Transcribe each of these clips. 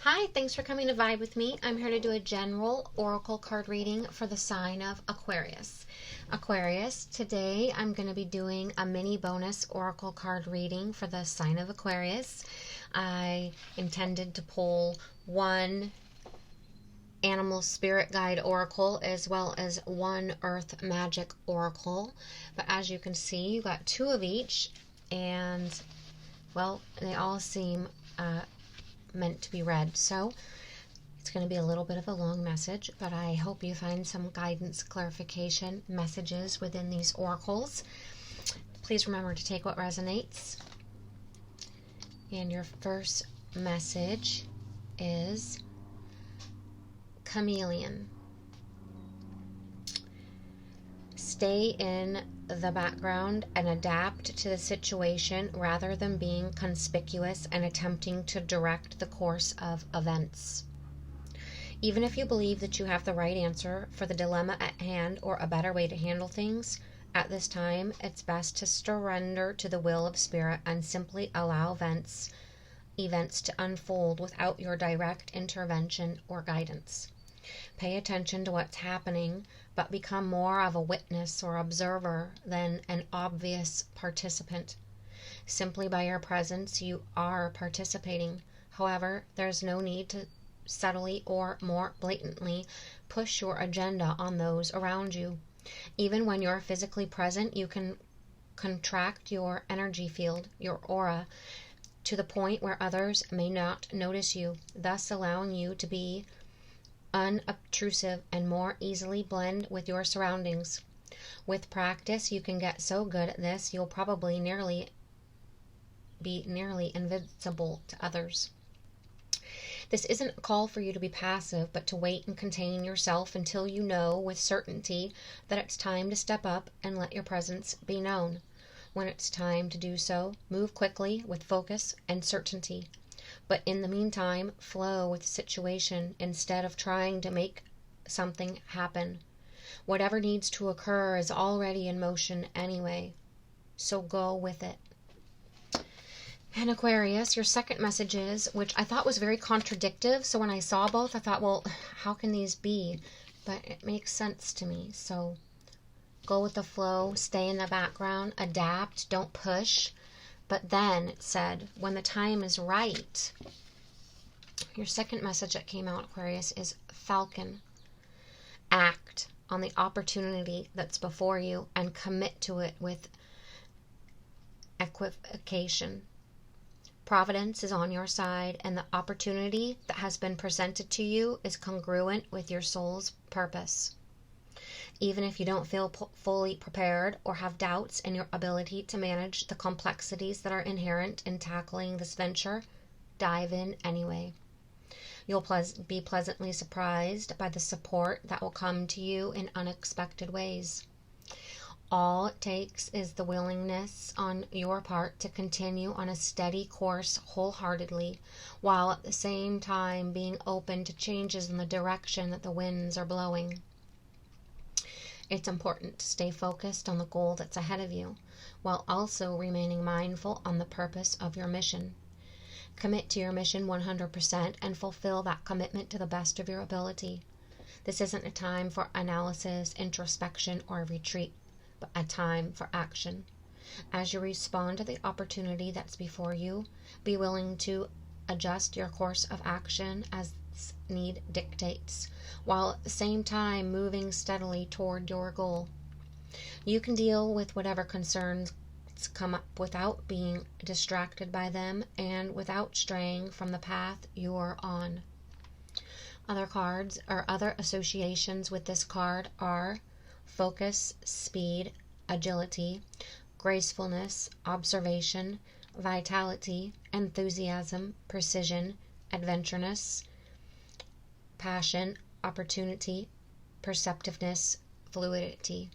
Hi, thanks for coming to Vibe with me. I'm here to do a general oracle card reading for the sign of Aquarius. Aquarius, today I'm going to be doing a mini bonus oracle card reading for the sign of Aquarius. I intended to pull one animal spirit guide oracle as well as one earth magic oracle. But as you can see, you got two of each, and well, they all seem meant to be read. So it's going to be a little bit of a long message, but I hope you find some guidance, clarification, messages within these oracles. Please remember to take what resonates. And your first message is Chameleon. Stay in the background and adapt to the situation rather than being conspicuous and attempting to direct the course of events. Even if you believe that you have the right answer for the dilemma at hand or a better way to handle things, at this time it's best to surrender to the will of spirit and simply allow events to unfold without your direct intervention or guidance. Pay attention to what's happening, but become more of a witness or observer than an obvious participant. Simply by your presence, you are participating. However, there's no need to subtly or more blatantly push your agenda on those around you. Even when you're physically present, you can contract your energy field, your aura, to the point where others may not notice you, thus allowing you to be unobtrusive and more easily blend with your surroundings. With practice, you can get so good at this, you'll probably be nearly invisible to others. This isn't a call for you to be passive, but to wait and contain yourself until you know with certainty that it's time to step up and let your presence be known. When it's time to do so, move quickly with focus and certainty. But in the meantime, flow with the situation instead of trying to make something happen. Whatever needs to occur is already in motion anyway, so go with it. And Aquarius, your second message is, which I thought was very contradictive, so when I saw both, I thought, well, how can these be? But it makes sense to me, so go with the flow, stay in the background, adapt, don't push. But then it said, when the time is right, your second message that came out, Aquarius, is Falcon. Act on the opportunity that's before you and commit to it with equivocation. Providence is on your side, and the opportunity that has been presented to you is congruent with your soul's purpose. Even if you don't feel fully prepared or have doubts in your ability to manage the complexities that are inherent in tackling this venture, dive in anyway. You'll be pleasantly surprised by the support that will come to you in unexpected ways. All it takes is the willingness on your part to continue on a steady course wholeheartedly, while at the same time being open to changes in the direction that the winds are blowing. It's important to stay focused on the goal that's ahead of you, while also remaining mindful on the purpose of your mission. Commit to your mission 100% and fulfill that commitment to the best of your ability. This isn't a time for analysis, introspection, or retreat, but a time for action. As you respond to the opportunity that's before you, be willing to adjust your course of action as need dictates, while at the same time moving steadily toward your goal. You can deal with whatever concerns come up without being distracted by them and without straying from the path you're on. Other cards or other associations with this card are focus, speed, agility, gracefulness, observation, vitality, enthusiasm, precision, adventureness, passion, opportunity, perceptiveness, fluidity.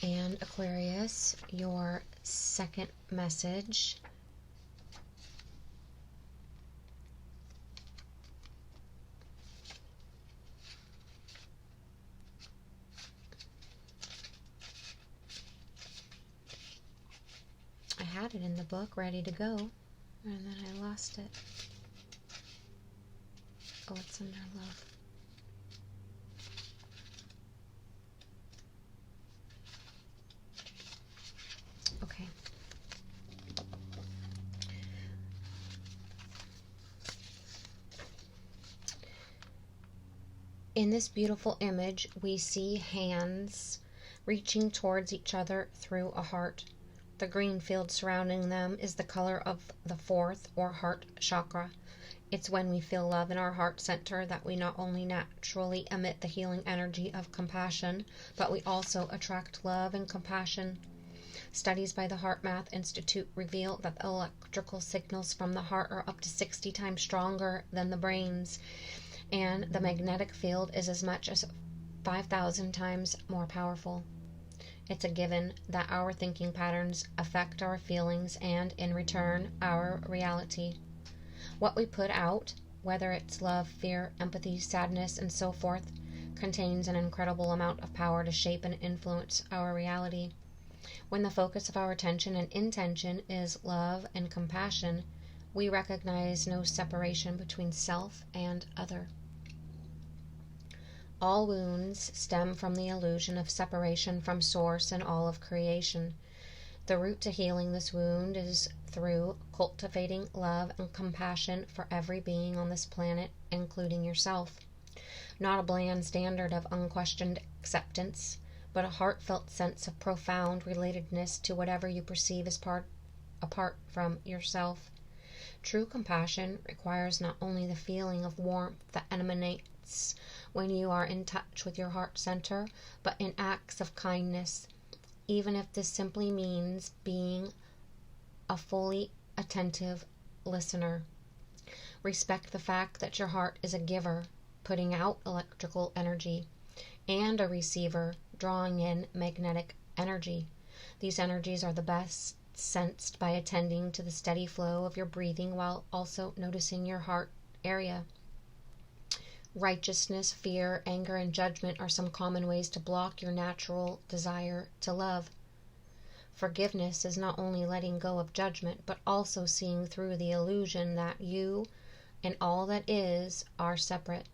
And Aquarius, your second message had it in the book ready to go, and then I lost it. Oh, it's under love. Okay. In this beautiful image, we see hands reaching towards each other through a heart. The green field surrounding them is the color of the fourth or heart chakra. It's when we feel love in our heart center that we not only naturally emit the healing energy of compassion, but we also attract love and compassion. Studies by the Heart Math Institute reveal that the electrical signals from the heart are up to 60 times stronger than the brain's, and the magnetic field is as much as 5,000 times more powerful. It's a given that our thinking patterns affect our feelings and, in return, our reality. What we put out, whether it's love, fear, empathy, sadness, and so forth, contains an incredible amount of power to shape and influence our reality. When the focus of our attention and intention is love and compassion, we recognize no separation between self and other. All wounds stem from the illusion of separation from Source and all of creation. The route to healing this wound is through cultivating love and compassion for every being on this planet, including yourself. Not a bland standard of unquestioned acceptance, but a heartfelt sense of profound relatedness to whatever you perceive as apart from yourself. True compassion requires not only the feeling of warmth that emanates when you are in touch with your heart center, but in acts of kindness, even if this simply means being a fully attentive listener. Respect the fact that your heart is a giver, putting out electrical energy, and a receiver, drawing in magnetic energy. These energies are the best sensed by attending to the steady flow of your breathing while also noticing your heart area. Righteousness, fear, anger, and judgment are some common ways to block your natural desire to love. Forgiveness is not only letting go of judgment, but also seeing through the illusion that you and all that is are separate.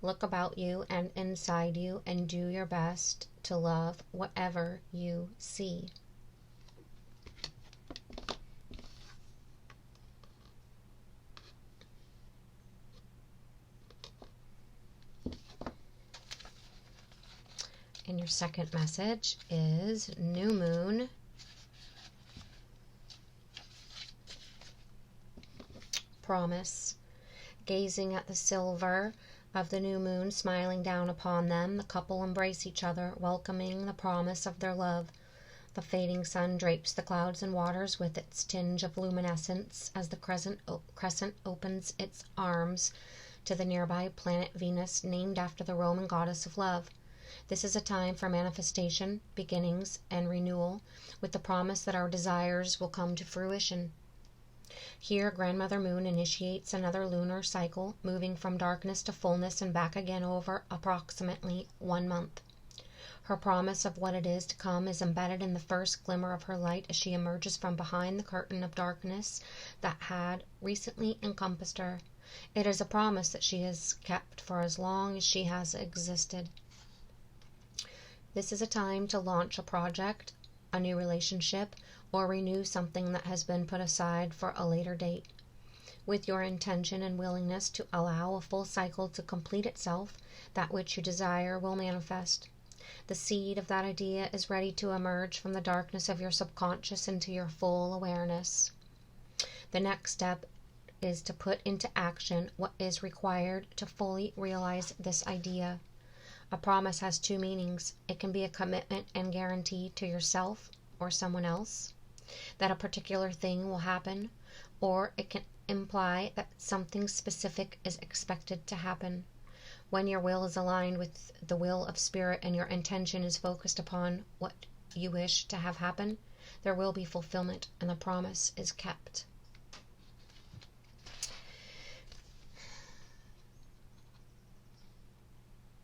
Look about you and inside you and do your best to love whatever you see. And your second message is new moon. Promise. Gazing at the silver of the new moon smiling down upon them, the couple embrace each other, welcoming the promise of their love. The fading sun drapes the clouds and waters with its tinge of luminescence as the crescent opens its arms to the nearby planet Venus, named after the Roman goddess of love. This is a time for manifestation, beginnings, and renewal, with the promise that our desires will come to fruition. Here, Grandmother Moon initiates another lunar cycle, moving from darkness to fullness and back again over approximately 1 month. Her promise of what it is to come is embedded in the first glimmer of her light as she emerges from behind the curtain of darkness that had recently encompassed her. It is a promise that she has kept for as long as she has existed. This is a time to launch a project, a new relationship, or renew something that has been put aside for a later date. With your intention and willingness to allow a full cycle to complete itself, that which you desire will manifest. The seed of that idea is ready to emerge from the darkness of your subconscious into your full awareness. The next step is to put into action what is required to fully realize this idea. A promise has 2 meanings. It can be a commitment and guarantee to yourself or someone else that a particular thing will happen, or it can imply that something specific is expected to happen. When your will is aligned with the will of Spirit and your intention is focused upon what you wish to have happen, there will be fulfillment and the promise is kept.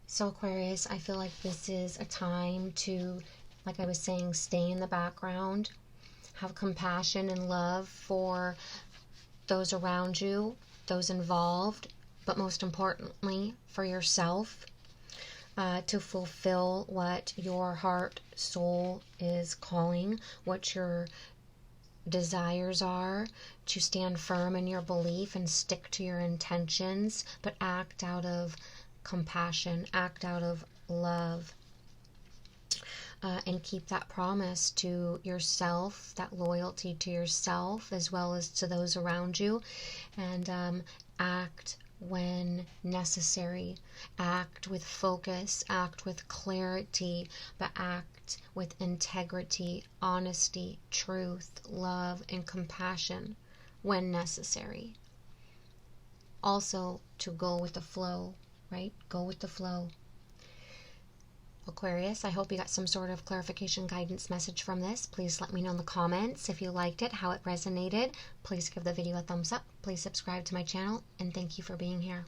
So Aquarius, I feel like this is a time to, like I was saying, stay in the background Have compassion and love for those around you, those involved, but most importantly for yourself, to fulfill what your heart, soul is calling, what your desires are, to stand firm in your belief and stick to your intentions, but act out of compassion, act out of love, and keep that promise to yourself, that loyalty to yourself as well as to those around you, and act when necessary. Act with focus, act with clarity, but act with integrity, honesty, truth, love, and compassion when necessary. Also, to go with the flow, right? Go with the flow. Aquarius, I hope you got some sort of clarification guidance message from this. Please let me know in the comments if you liked it, how it resonated. Please give the video a thumbs up. Please subscribe to my channel, and thank you for being here.